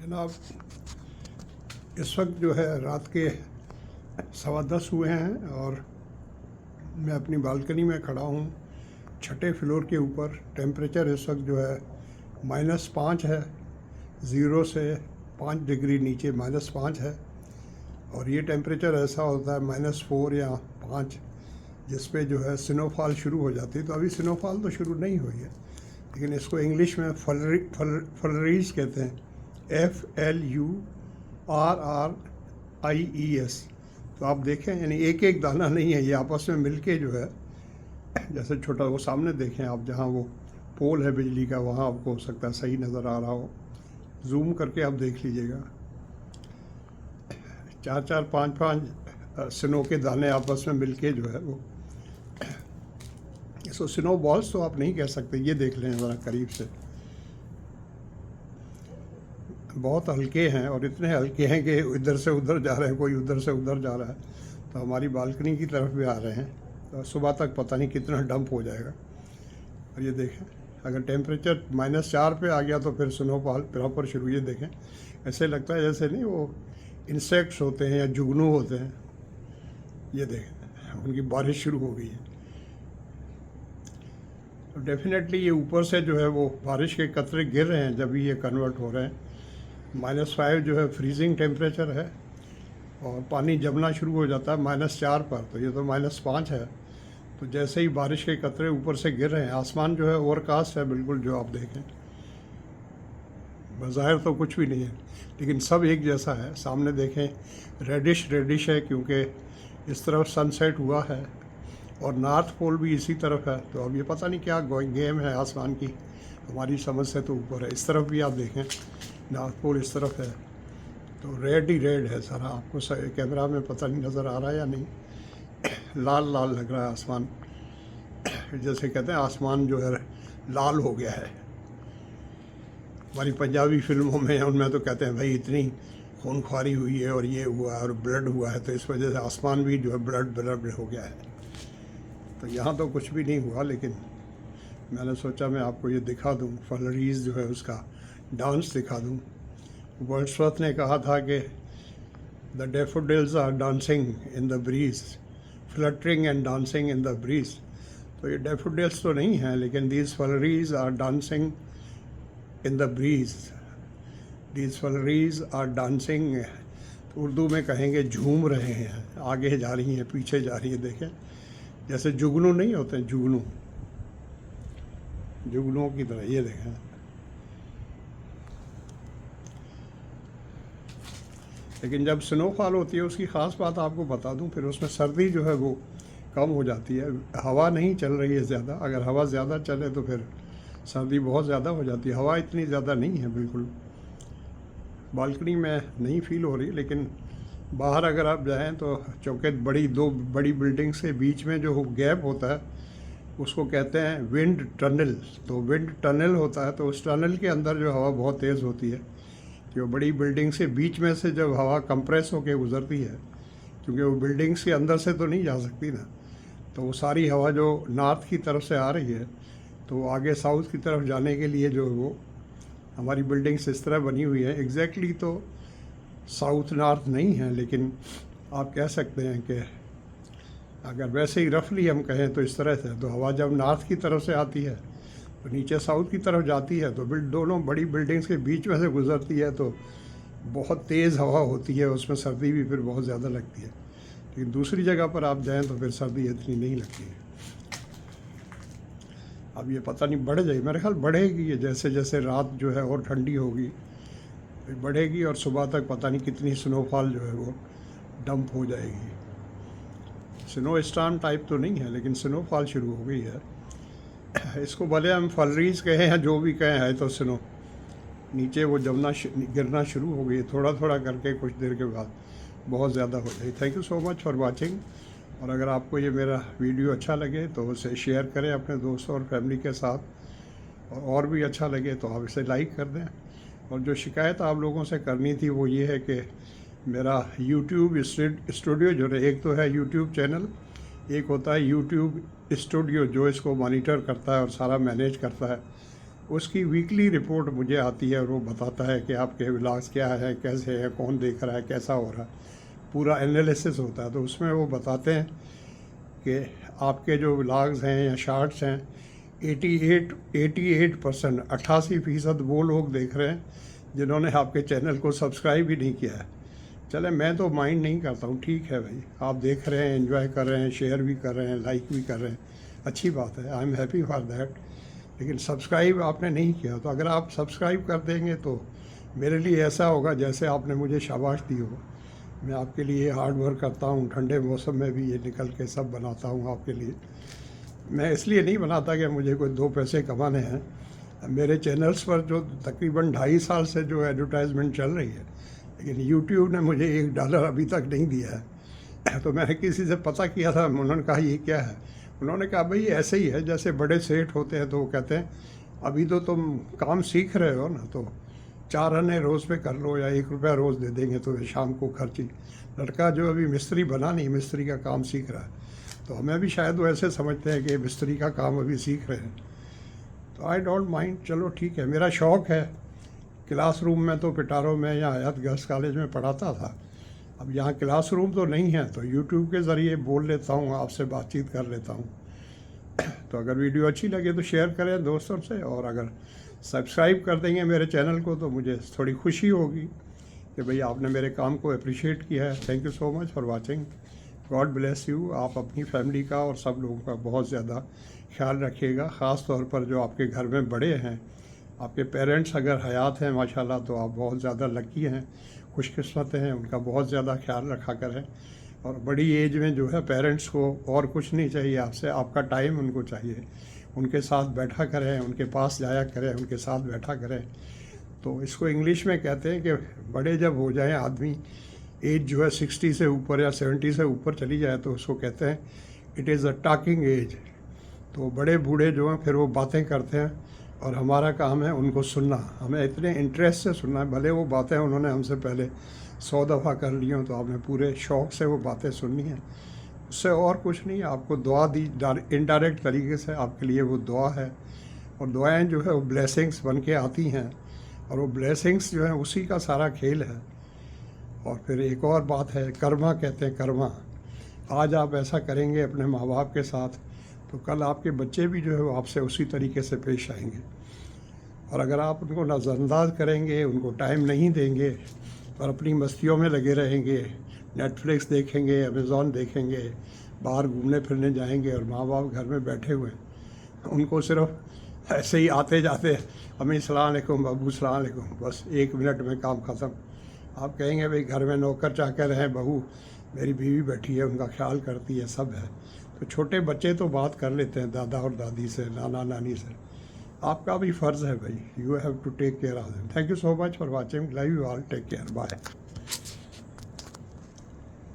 जनाब, इस वक्त जो है रात के 10:15 हुए हैं और मैं अपनी बालकनी में खड़ा हूँ, छठे फ्लोर के ऊपर। टेम्परेचर इस वक्त जो है -5 है, 0 से 5 डिग्री नीचे -5 है। और ये टेम्परेचर ऐसा होता है -4 या 5 जिस पे जो है स्नोफॉल शुरू हो जाती है। तो अभी स्नोफॉल तो शुरू नहीं हुई है, लेकिन इसको इंग्लिश में फ्लरीज कहते हैं, FLURRIES। तो आप देखें, यानी एक एक दाना नहीं है, ये आपस में मिलके जो है, जैसे छोटा वो सामने देखें आप, जहाँ वो पोल है बिजली का, वहाँ आपको हो सकता है सही नज़र आ रहा हो, जूम करके आप देख लीजिएगा। 4-4, 5-5 स्नो के दाने आपस में मिलके जो है वो, इसको स्नो बॉल्स तो आप नहीं कह सकते। ये देख लें ज़रा करीब से, बहुत हल्के हैं और इतने हल्के हैं कि इधर से उधर जा रहे हैं, कोई उधर से उधर जा रहा है, तो हमारी बालकनी की तरफ भी आ रहे हैं। तो सुबह तक पता नहीं कितना डंप हो जाएगा। और ये देखें, अगर टेम्परेचर -4 पे आ गया तो फिर स्नोफॉल प्रॉपर शुरू। ये देखें, ऐसे लगता है जैसे नहीं वो इंसेक्ट्स होते हैं या जुगनू होते हैं। ये देखें, उनकी बारिश शुरू हो गई है। तो डेफिनेटली ये ऊपर से जो है वो बारिश के कतरे गिर रहे हैं जब ये कन्वर्ट हो रहे हैं। -5 जो है फ्रीजिंग टेम्परेचर है और पानी जमना शुरू हो जाता है -4 पर। तो ये तो -5 है। तो जैसे ही बारिश के कतरे ऊपर से गिर रहे हैं, आसमान जो है ओवरकास्ट है बिल्कुल, जो आप देखें बज़ाहिर तो कुछ भी नहीं है, लेकिन सब एक जैसा है। सामने देखें, रेडिश है, क्योंकि इस तरफ सनसेट हुआ है और नॉर्थ पोल भी इसी तरफ है। तो अब ये पता नहीं क्या गेम है आसमान की, हमारी समझ से तो ऊपर है। इस तरफ भी आप देखें, नॉर्थ पोल इस तरफ है, तो रेड ही रेड है सारा। आपको कैमरा में पता नहीं नज़र आ रहा है या नहीं, लाल लाल लग रहा है आसमान, जैसे कहते हैं आसमान जो है लाल हो गया है। हमारी पंजाबी फिल्मों में उनमें तो कहते हैं भाई इतनी खूनख्वारी हुई है और ये हुआ है और ब्लड हुआ है, तो इस वजह से आसमान भी जो है ब्लड हो गया है। तो यहाँ तो कुछ भी नहीं हुआ, लेकिन मैंने सोचा मैं आपको ये दिखा दूँ, फ्लरीज जो है उसका डांस दिखा दूँ। वर्ड्सवर्थ ने कहा था कि the daffodils are dancing in the breeze, fluttering and dancing in the breeze. तो ये डैफोडिल्स तो नहीं हैं, लेकिन these flowers are dancing in the breeze, these flowers are dancing. तो उर्दू में कहेंगे झूम रहे हैं, आगे जा रही हैं, पीछे जा रही हैं। देखें, जैसे जुगनू नहीं होते, जुगनुओं की तरह। ये देखें, लेकिन जब स्नोफॉल होती है उसकी ख़ास बात आपको बता दूं, फिर उसमें सर्दी जो है वो कम हो जाती है। हवा नहीं चल रही है ज़्यादा, अगर हवा ज़्यादा चले तो फिर सर्दी बहुत ज़्यादा हो जाती है। हवा इतनी ज़्यादा नहीं है, बिल्कुल बालकनी में नहीं फील हो रही, लेकिन बाहर अगर आप जाएं तो चूँकि दो बड़ी बिल्डिंग्स के बीच में जो गैप होता है उसको कहते हैं विंड टनल। तो विंड टनल होता है, तो उस टनल के अंदर जो हवा बहुत तेज़ होती है, कि वो बड़ी बिल्डिंग्स के बीच में से जब हवा कंप्रेस होकर गुजरती है, क्योंकि वो बिल्डिंग्स के अंदर से तो नहीं जा सकती ना, तो वो सारी हवा जो नॉर्थ की तरफ से आ रही है, तो आगे साउथ की तरफ जाने के लिए जो वो हमारी बिल्डिंग्स इस तरह बनी हुई है। एग्जैक्टली तो साउथ नॉर्थ नहीं है, लेकिन आप कह सकते हैं कि अगर वैसे ही रफली हम कहें तो इस तरह से। तो हवा जब नॉर्थ की तरफ से आती है तो नीचे साउथ की तरफ जाती है, तो दोनों बड़ी बिल्डिंग्स के बीच में से गुजरती है, तो बहुत तेज़ हवा होती है, उसमें सर्दी भी फिर बहुत ज़्यादा लगती है। लेकिन दूसरी जगह पर आप जाएं तो फिर सर्दी इतनी नहीं लगती है। अब ये पता नहीं बढ़ जाएगी, मेरे ख्याल बढ़ेगी ये, जैसे जैसे रात जो है और ठंडी होगी बढ़ेगी, और सुबह तक पता नहीं कितनी स्नोफॉल जो है वो डंप हो जाएगी। स्नो स्टॉर्म टाइप तो नहीं है, लेकिन स्नोफॉल शुरू हो गई है। इसको भले हम फ्लरीज कहें या जो भी कहें, है तो स्नो। नीचे वो जमना गिरना शुरू हो गई, थोड़ा थोड़ा करके कुछ देर के बाद बहुत ज़्यादा हो जाए। Thank you so much for watching. और अगर आपको ये मेरा वीडियो अच्छा लगे तो उसे शेयर करें अपने दोस्तों और फैमिली के साथ, और भी अच्छा लगे तो आप इसे लाइक कर दें। और जो शिकायत आप लोगों से करनी थी वो ये है कि मेरा यूट्यूब स्टूडियो जो है, एक तो है यूट्यूब चैनल, एक होता है यूट्यूब स्टूडियो जो इसको मॉनिटर करता है और सारा मैनेज करता है। उसकी वीकली रिपोर्ट मुझे आती है और वो बताता है कि आपके व्लॉग्स क्या है, कैसे हैं, कौन देख रहा है, कैसा हो रहा है, पूरा एनालिसिस होता है। तो उसमें वो बताते हैं कि आपके जो व्लॉग्स हैं या शॉर्ट्स हैं 88% 88% वो लोग देख रहे हैं जिन्होंने आपके चैनल को सब्सक्राइब ही नहीं किया है। चले, मैं तो माइंड नहीं करता हूँ, ठीक है भाई, आप देख रहे हैं, एंजॉय कर रहे हैं, शेयर भी कर रहे हैं, लाइक भी कर रहे हैं, अच्छी बात है, I am happy for that. लेकिन सब्सक्राइब आपने नहीं किया, तो अगर आप सब्सक्राइब कर देंगे तो मेरे लिए ऐसा होगा जैसे आपने मुझे शाबाश दी हो। मैं आपके लिए हार्ड वर्क करता हूँ, ठंडे मौसम में भी ये निकल के सब बनाता हूँ आपके लिए। मैं इसलिए नहीं बनाता कि मुझे कोई 2 पैसे कमाने हैं। मेरे चैनल्स पर जो तकरीबन 2.5 साल से जो एडवर्टाइजमेंट चल रही है, लेकिन यूट्यूब ने मुझे $1 अभी तक नहीं दिया है। तो मैंने किसी से पता किया था, उन्होंने कहा ये क्या है? उन्होंने कहा भाई ऐसे ही है, जैसे बड़े सेठ होते हैं तो वो कहते हैं अभी तो तुम काम सीख रहे हो ना, तो 4 आने रोज़ पे कर लो या ₹1 रोज़ दे देंगे तो शाम को खर्ची। लड़का जो अभी मिस्त्री बना नहीं, मिस्त्री का काम सीख रहा है, तो हमें भी शायद वो ऐसे समझते हैं कि मिस्त्री का काम अभी सीख रहे हैं। तो आई डोंट माइंड, चलो ठीक है, मेरा शौक़ है। क्लासरूम में तो पिटारो में या हयात गर्ल्स कॉलेज में पढ़ाता था, अब यहाँ क्लासरूम तो नहीं है, तो यूट्यूब के ज़रिए बोल लेता हूँ, आपसे बातचीत कर लेता हूँ। तो अगर वीडियो अच्छी लगे तो शेयर करें दोस्तों से, और अगर सब्सक्राइब कर देंगे मेरे चैनल को तो मुझे थोड़ी खुशी होगी कि भाई आपने मेरे काम को अप्रिशिएट किया है। Thank you so much for watching. God bless you. आप अपनी फैमिली का और सब लोगों का बहुत ज़्यादा ख्याल रखिएगा, ख़ास तौर पर जो आपके घर में बड़े हैं। आपके पेरेंट्स अगर हयात हैं माशाल्लाह तो आप बहुत ज़्यादा लकी हैं, खुशकिस्मत हैं, उनका बहुत ज़्यादा ख्याल रखा करें। और बड़ी एज में जो है पेरेंट्स को और कुछ नहीं चाहिए आपसे, आपका टाइम उनको चाहिए। उनके साथ बैठा करें, उनके पास जाया करें, उनके साथ बैठा करें। तो इसको इंग्लिश में कहते हैं कि बड़े जब हो जाएं आदमी, एज जो है 60 से ऊपर या 70 से ऊपर चली जाए तो उसको कहते हैं it is a talking age. तो बड़े बूढ़े जो हैं फिर वो बातें करते हैं और हमारा काम है उनको सुनना। हमें इतने इंटरेस्ट से सुनना है, भले वो बातें उन्होंने हमसे पहले 100 दफ़ा कर ली हों, तो आपने पूरे शौक़ से वो बातें सुननी है। उससे और कुछ नहीं, आपको दुआ दी इनडायरेक्ट तरीके से, आपके लिए वो दुआ है। और दुआएं जो है वो ब्लेसिंग्स बन के आती हैं, और वो ब्लेसिंग्स जो है उसी का सारा खेल है। और फिर एक और बात है, कर्मा कहते हैं, कर्मा। आज आप ऐसा करेंगे अपने माँ बाप के साथ तो कल आपके बच्चे भी जो है वो आपसे उसी तरीके से पेश आएंगे। और अगर आप उनको नज़रअंदाज करेंगे, उनको टाइम नहीं देंगे और अपनी मस्तियों में लगे रहेंगे, नेटफ्लिक्स देखेंगे, अमेज़ॉन देखेंगे, बाहर घूमने फिरने जाएंगे और माँ बाप घर में बैठे हुए हैं, उनको सिर्फ ऐसे ही आते जाते अम्मी सलाम अलैकुम, अबू सलाम अलैकुम, बस 1 मिनट में काम ख़त्म। आप कहेंगे भाई घर में नौकर चाकर हैं, बहू मेरी बीवी बैठी है, उनका ख्याल करती है, सब है। तो छोटे बच्चे तो बात कर लेते हैं दादा और दादी से, नाना नानी से। आपका भी फ़र्ज़ है भाई, you have to take care of them. Thank you so much for watching, love you all, take care, bye.